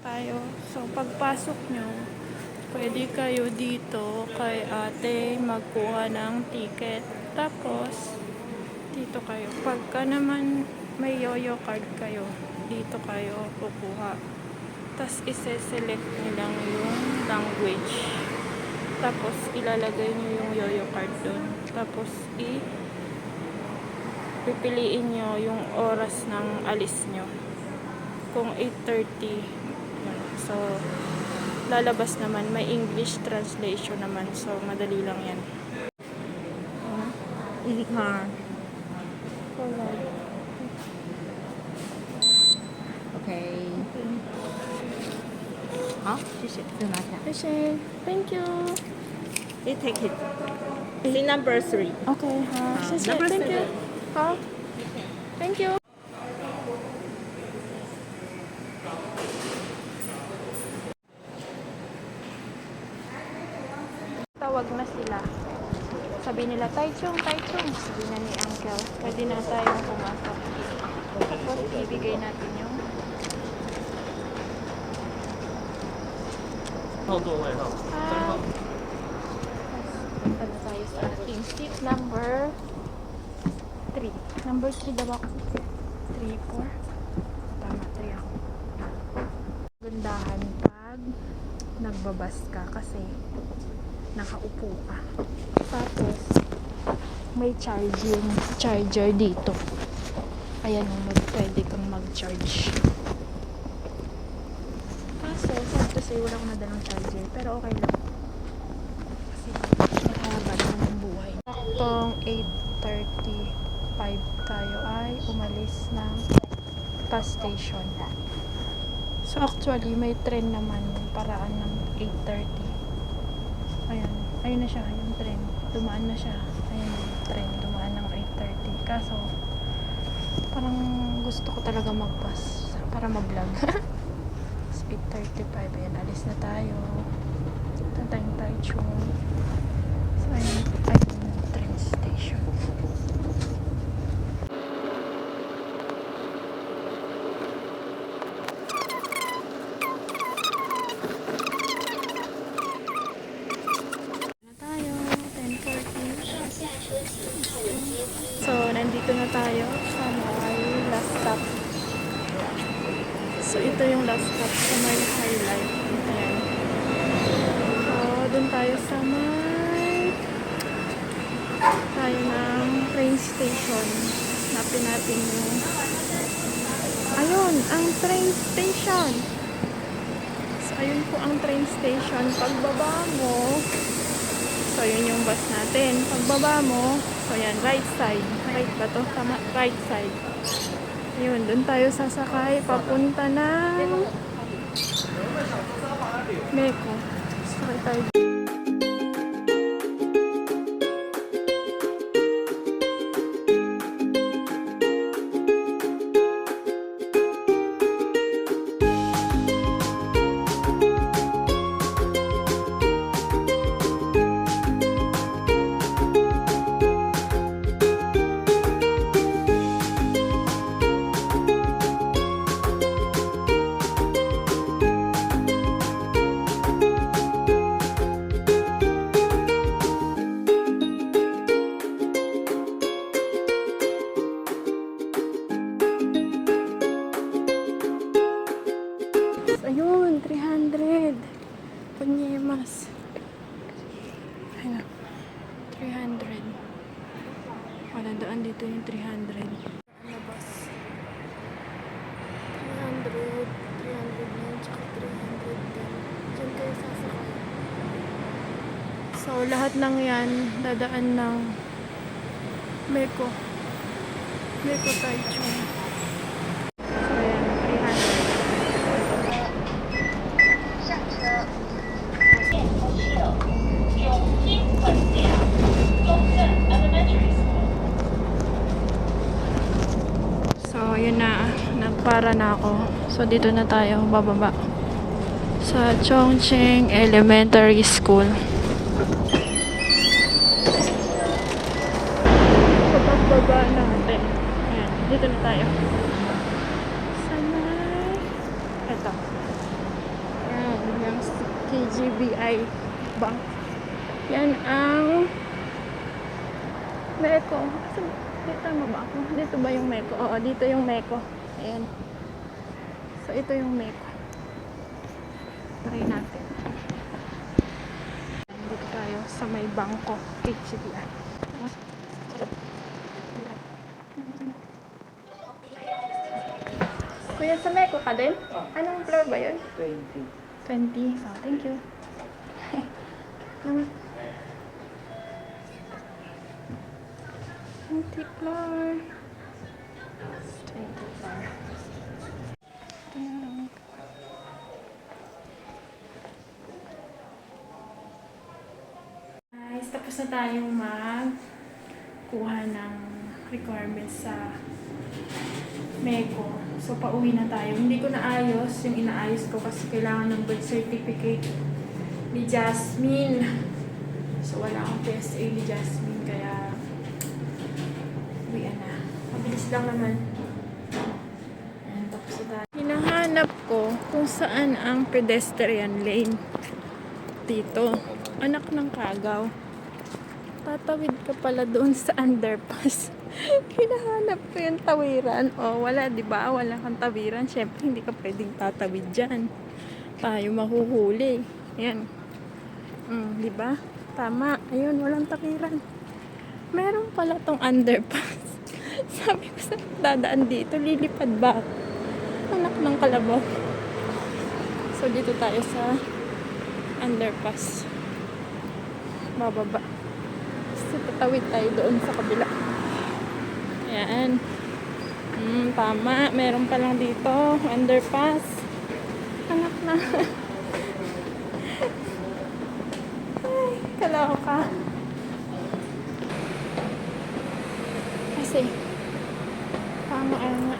Tayo. So, pagpasok nyo, pwede kayo dito kay ate magkuha ng ticket. Tapos, dito kayo. Pagka naman may yoyo card kayo, dito kayo kukuha. Tapos, ise-select nyo lang yung language. Tapos, ilalagay nyo yung yoyo card dun. Tapos, pipiliin nyo yung oras ng alis nyo. Kung 8:30, so lalabas naman, may English translation naman, so madali lang yan. Easy car. Okay. Hả? Chị sẽ từ nào cả? Thank you. You take it. See number 3. Okay, ha. Number Thank you. 7. Ha? Thank you. Tawag na sila. Sabi nila, Taichung, Taichung. Sabi na ni Uncle, pwede na tayong pumasok. Tapos, ibigay natin yung 后座位哈，真好。 punta na tayo sa ating seat number 3. Number 3 daw ako. 3, 4. Tama, 3 ako. Gandahan pag nagbabas ka kasi nakaupo ka. Tapos, may charger dito. Ayan, pwede kang mag-charge. Kaso, sad to say, wala akong nadalang charger. Pero okay lang. Kasi, mahaba naman ang buhay. Saktong 8:35 tayo ay umalis ng bus station. So, actually, may train naman paraan ng 8:30. Ayan. Ayun na siya, yung train. Dumaan na siya. Ayun yung train. Dumaan ng 8:30. Kaso, parang gusto ko talaga mag-bus para mag-vlog. 8:35. Ayan, alis na tayo. Tantayong Taichung. So, ayun yung train station. Na tayo. 10:40. So, nandito na tayo sa may last stop. So, ito yung last stop sa may highlight. Ayan. So, dun tayo sa may tayo ng train station. Hanapin natin yung ayun, ang train station. So, ayun po ang train station. Pagbaba mo, so, yun yung bus natin. Pagbaba mo, so, yan, right side. Right ba to? Tama, right side. Ayun, dun tayo sasakay. Papunta ng Meko. Sakay tayo. Ayun, 300. Panyemas. Ayun. 300. Wala daan dito yung 300. Labas. 300. 300 na tsaka 300 din. Diyan kayo sasakay. So, lahat ng yan, dadaan ng Meko. Meko Taichung. So, ayan, 300. So, yun na. Nagpara na ako. So, dito na tayo bababa. Sa Chongqing Elementary School. So, pagbaba natin. Ayan, dito na tayo. Sa may... Eto. KGBI Bank. Yan ang Meko. Tama ba ako? Dito ba yung Meko? Oo, dito yung Meko. Ayan. So, ito yung Meko. Try natin. Dito tayo sa may bangko. KGBI. Kuya, sa Meko ka din? Anong floor ba yun? 20. 20. Oh, thank you. Naman. 20 floor. 20 floor. Ayan. Guys, tapos na tayong magkuha ng requirements sa Meko. So, pauwi na tayo. Hindi ko naayos yung inaayos ko kasi kailangan ng birth certificate ni Jasmine. So, wala akong PSA ni Jasmine kaya uwian na. Mabilis lang naman. Ayan, tapos na tayo. Hinahanap ko kung saan ang pedestrian lane dito. Anak ng kagaw. Tatawid ka pala doon sa underpass. Hinahanap ko yung tawiran. O, wala, di ba? Wala kang tawiran. Siyempre, hindi ka pwedeng tatawid dyan. Tayo mahuhuli. Ayan. Di ba? Tama. Ayun, walang tawiran. Meron pala tong underpass. Sabi ko sa dadaan dito, lilipad ba ako? Anak ng kalabaw. So, dito tayo sa underpass. Bababa. So, tatawid tayo doon sa kabila. Ayan. Tama. Meron pa lang dito. Underpass. Anak na. Ay, kaloka. Kasi, tama nga.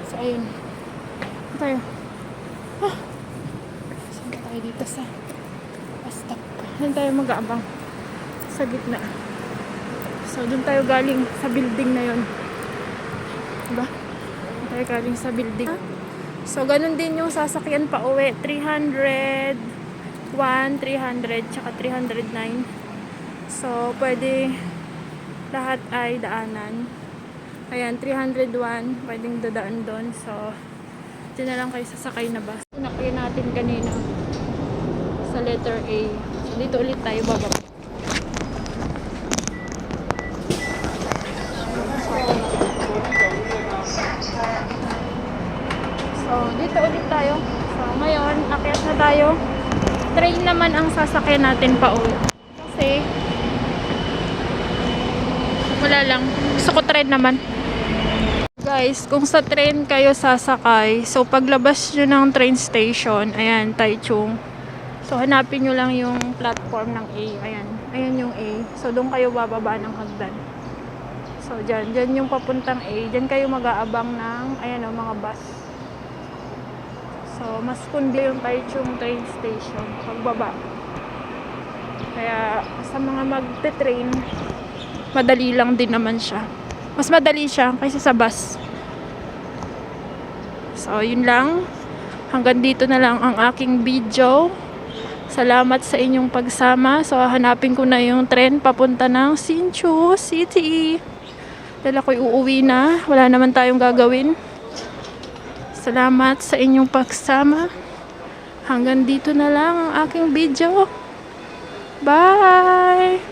So, ayun. Tayo. Saan tayo dito sa bus stop? Doon tayo mag-aabang. Sa gitna. So, doon tayo galing sa building na yon. Diba? Doon tayo galing sa building. So, ganun din yung sasakyan pa uwi. 301, 300, tsaka 309. So, pwede lahat ay daanan. Ayan, 301. Pwedeng dadaan doon. So, dyan na lang kayo sasakay na bus. Nakaya natin kanina sa letter A. So, dito ulit tayo bababa. So, dito ulit tayo. So, ngayon, akyat na tayo. Train naman ang sasakyan natin pa uwi. Kasi, wala lang. Gusto ko train naman. Guys, kung sa train kayo sasakay, so paglabas nyo ng train station, ayan, Taichung. So, hanapin nyo lang yung platform ng A. Ayan. Ayan yung A. So, doon kayo bababa ng hagdan. So, dyan yung papuntang A. Dyan kayo mag-aabang ng, ayan o, mga bus. So, mas kundi yung Taichung train station pagbaba. Kaya, sa mga magte-train, madali lang din naman siya. Mas madali siya kaysa sa bus. So, yun lang. Hanggang dito na lang ang aking video. Salamat sa inyong pagsama. So, hanapin ko na yung tren papunta ng Hsinchu City. Dahil ako'y uuwi na. Wala naman tayong gagawin. Salamat sa inyong pagsama. Hanggang dito na lang ang aking video. Bye!